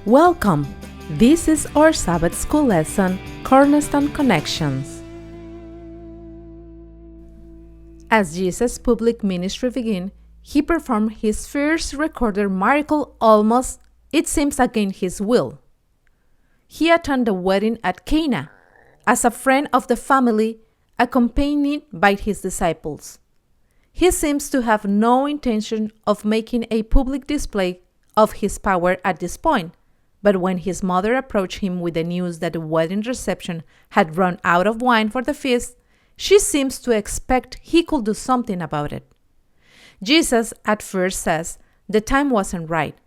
Welcome! This is our Sabbath School lesson, Cornerstone Connections. As Jesus' public ministry began, he performed his first recorded miracle almost, it seems, against his will. He attended a wedding at Cana as a friend of the family, accompanied by his disciples. He seems to have no intention of making a public display of his power at this point, but when his mother approached him with the news that the wedding reception had run out of wine for the feast, she seems to expect he could do something about it. Jesus at first says the time wasn't right.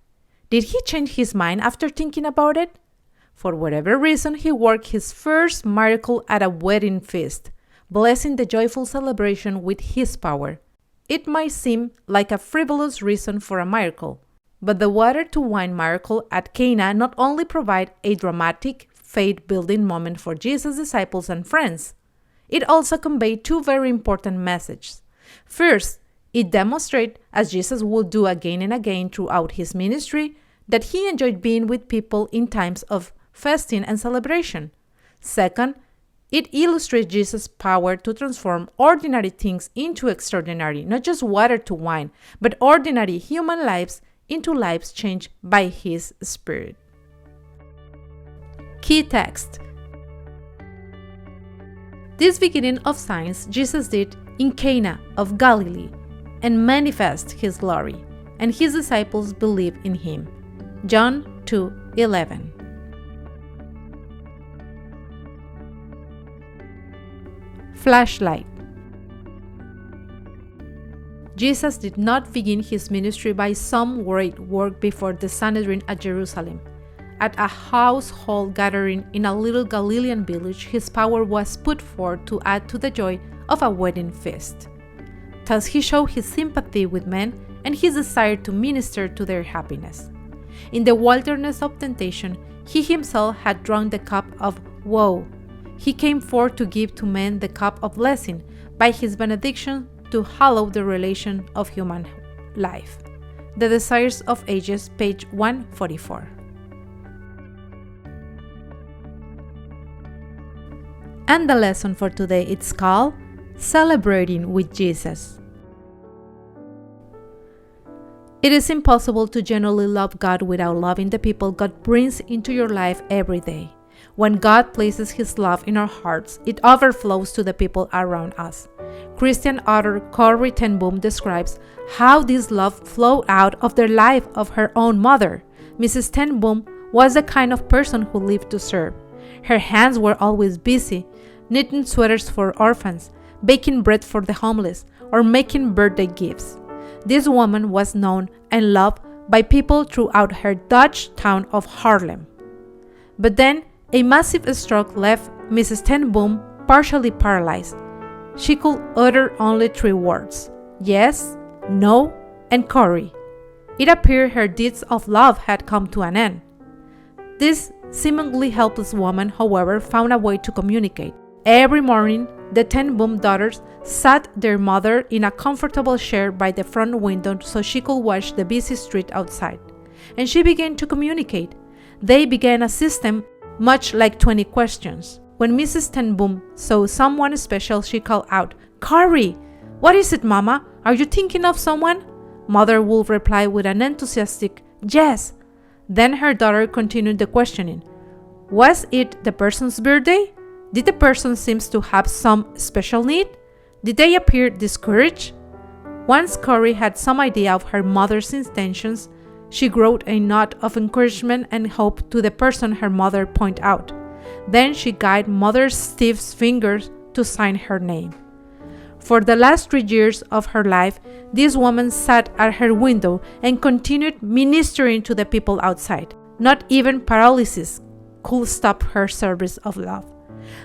Did he change his mind after thinking about it? For whatever reason, he worked his first miracle at a wedding feast, blessing the joyful celebration with his power. It might seem like a frivolous reason for a miracle, but the water-to-wine miracle at Cana not only provided a dramatic, faith-building moment for Jesus' disciples and friends, it also conveyed two very important messages. First, it demonstrated, as Jesus would do again and again throughout his ministry, that he enjoyed being with people in times of fasting and celebration. Second, it illustrates Jesus' power to transform ordinary things into extraordinary, not just water to wine, but ordinary human lives into lives changed by his Spirit. Key text. This beginning of signs Jesus did in Cana of Galilee and manifest his glory, and his disciples believed in him. John 2:11. Flashlight. Jesus did not begin his ministry by some great work before the Sanhedrin at Jerusalem. At a household gathering in a little Galilean village, his power was put forth to add to the joy of a wedding feast. Thus he showed his sympathy with men and his desire to minister to their happiness. In the wilderness of temptation, he himself had drunk the cup of woe. He came forth to give to men the cup of blessing by his benediction to hallow the relation of human life. The Desires of Ages, page 144. And the lesson for today is called Celebrating with Jesus. It is impossible to genuinely love God without loving the people God brings into your life every day. When God places His love in our hearts, it overflows to the people around us. Christian author Corrie ten Boom describes how this love flowed out of the life of her own mother. Mrs. ten Boom was the kind of person who lived to serve. Her hands were always busy, knitting sweaters for orphans, baking bread for the homeless, or making birthday gifts. This woman was known and loved by people throughout her Dutch town of Haarlem. But then, a massive stroke left Mrs. ten Boom partially paralyzed. She could utter only three words: yes, no, and Corrie. It appeared her deeds of love had come to an end. This seemingly helpless woman, however, found a way to communicate. Every morning, the ten Boom daughters sat their mother in a comfortable chair by the front window so she could watch the busy street outside. And she began to communicate. They began a system much like 20 questions. When Mrs. ten Boom saw someone special, she called out, "Corrie! What is it, Mama? Are you thinking of someone?" Mother would reply with an enthusiastic, "Yes." Then her daughter continued the questioning. Was it the person's birthday? Did the person seem to have some special need? Did they appear discouraged? Once Corrie had some idea of her mother's intentions, she wrote a note of encouragement and hope to the person her mother pointed out. Then she guided Mother's stiff fingers to sign her name. For the last 3 years of her life, this woman sat at her window and continued ministering to the people outside. Not even paralysis could stop her service of love.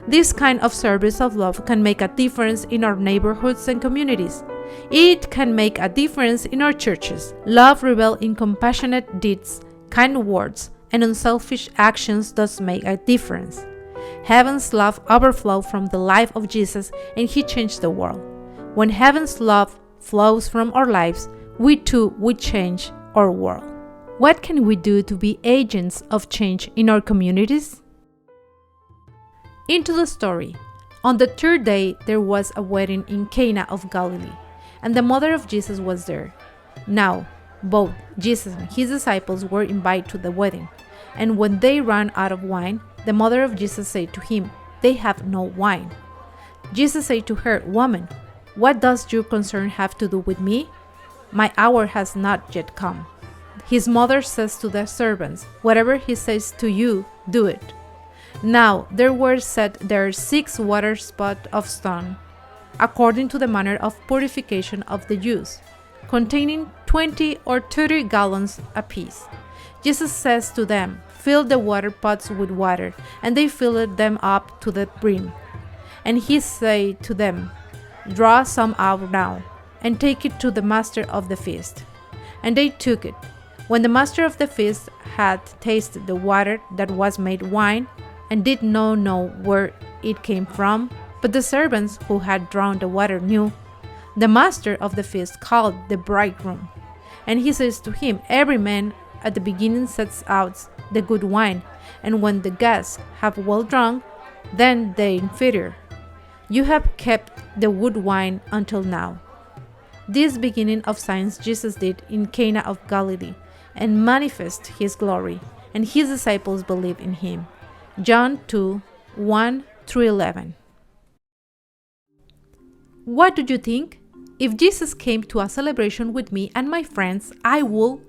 This kind of service of love can make a difference in our neighborhoods and communities. It can make a difference in our churches. Love revealed in compassionate deeds, kind words, and unselfish actions does make a difference. Heaven's love overflowed from the life of Jesus, and He changed the world. When heaven's love flows from our lives, we too will change our world. What can we do to be agents of change in our communities? Into the story. On the third day, there was a wedding in Cana of Galilee, and the mother of Jesus was there. Now, both Jesus and his disciples were invited to the wedding, and when they ran out of wine, the mother of Jesus said to him, "They have no wine." Jesus said to her, "Woman, what does your concern have to do with me? My hour has not yet come." His mother says to the servants, "Whatever he says to you, do it." Now there were set there 6 water spots of stone, according to the manner of purification of the Jews, containing 20 or 30 gallons apiece. Jesus says to them, "Fill the water pots with water," and they filled them up to the brim. And he said to them, "Draw some out now, and take it to the master of the feast." And they took it. When the master of the feast had tasted the water that was made wine, and did not know where it came from, but the servants who had drawn the water knew, the master of the feast called the bridegroom. And he says to him, "Every man at the beginning sets out the good wine, and when the guests have well drunk, then the inferior. You have kept the good wine until now." This beginning of signs Jesus did in Cana of Galilee, and manifest his glory, and his disciples believed in him. John 2, 1-11. What do you think? If Jesus came to a celebration with me and my friends, I will,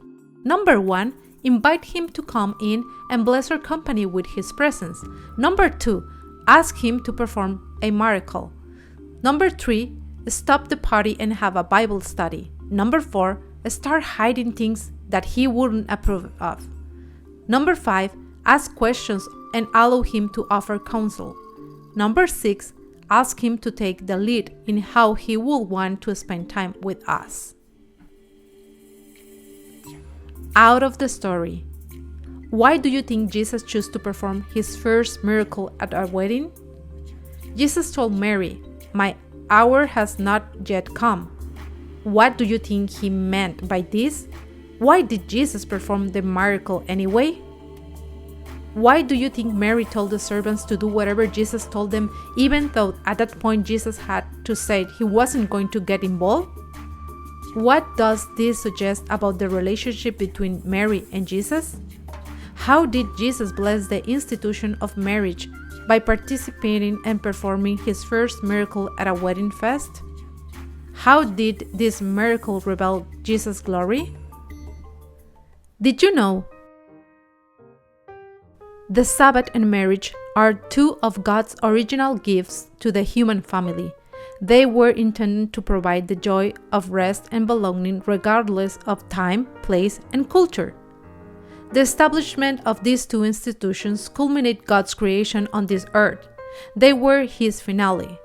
number 1, invite him to come in and bless our company with his presence. Number 2, ask him to perform a miracle. Number 3, stop the party and have a Bible study. Number 4, start hiding things that he wouldn't approve of. Number 5, ask questions and allow him to offer counsel. Number 6, ask him to take the lead in how he will want to spend time with us. Out of the story. Why do you think Jesus chose to perform his first miracle at our wedding? Jesus told Mary, "My hour has not yet come." What do you think he meant by this? Why did Jesus perform the miracle anyway? Why do you think Mary told the servants to do whatever Jesus told them, even though at that point Jesus had to say he wasn't going to get involved? What does this suggest about the relationship between Mary and Jesus? How did Jesus bless the institution of marriage by participating and performing his first miracle at a wedding feast? How did this miracle reveal Jesus' glory? Did you know the Sabbath and marriage are 2 of God's original gifts to the human family? They were intended to provide the joy of rest and belonging regardless of time, place, and culture. The establishment of these 2 institutions culminate God's creation on this earth. They were his finale,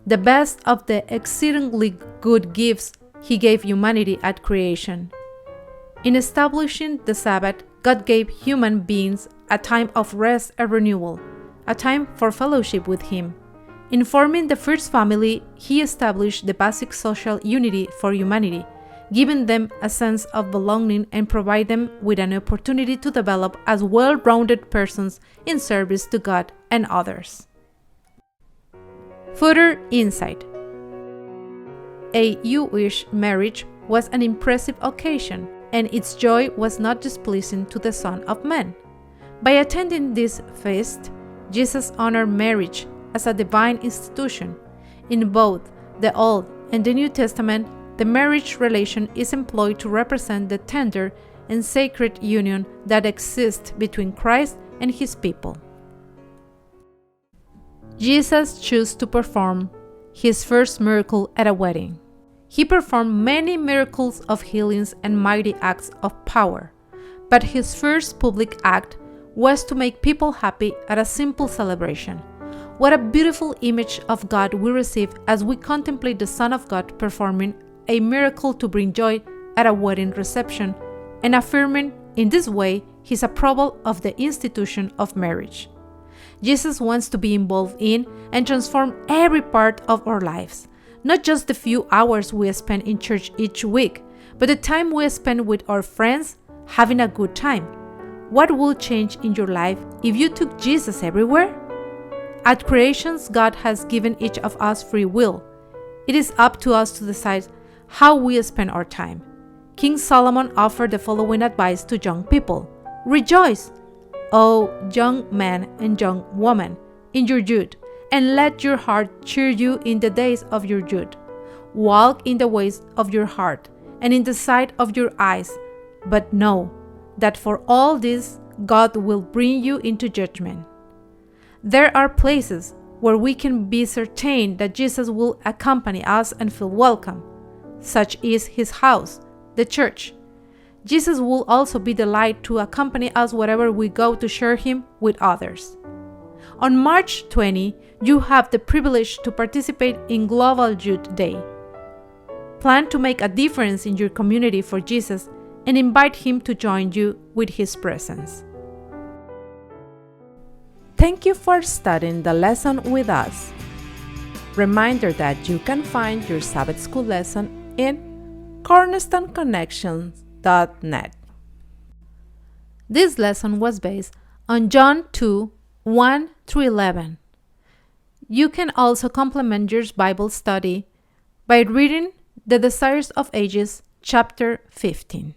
the best of the exceedingly good gifts he gave humanity at creation. In establishing the Sabbath, God gave human beings a time of rest and renewal, a time for fellowship with him. In forming the first family, he established the basic social unity for humanity, giving them a sense of belonging and provide them with an opportunity to develop as well-rounded persons in service to God and others. Further insight. A Jewish marriage was an impressive occasion, and its joy was not displeasing to the Son of Man. By attending this feast, Jesus honored marriage as a divine institution. In both the Old and the New Testament, the marriage relation is employed to represent the tender and sacred union that exists between Christ and his people. Jesus chose to perform his first miracle at a wedding. He performed many miracles of healings and mighty acts of power, but his first public act was to make people happy at a simple celebration. What a beautiful image of God we receive as we contemplate the Son of God performing a miracle to bring joy at a wedding reception and affirming in this way his approval of the institution of marriage. Jesus wants to be involved in and transform every part of our lives. Not just the few hours we spend in church each week, but the time we spend with our friends, having a good time. What will change in your life if you took Jesus everywhere? At Creations, God has given each of us free will. It is up to us to decide how we spend our time. King Solomon offered the following advice to young people. Rejoice, O young man and young woman, in your youth, and let your heart cheer you in the days of your youth. Walk in the ways of your heart and in the sight of your eyes, but know that for all this God will bring you into judgment. There are places where we can be certain that Jesus will accompany us and feel welcome. Such is his house, the church. Jesus will also be the light to accompany us wherever we go to share him with others. On March 20, you have the privilege to participate in Global Youth Day. Plan to make a difference in your community for Jesus and invite him to join you with his presence. Thank you for studying the lesson with us. Reminder that you can find your Sabbath School lesson in cornerstoneconnections.net. This lesson was based on John 2, 1-11. You can also complement your Bible study by reading The Desires of Ages, chapter 15.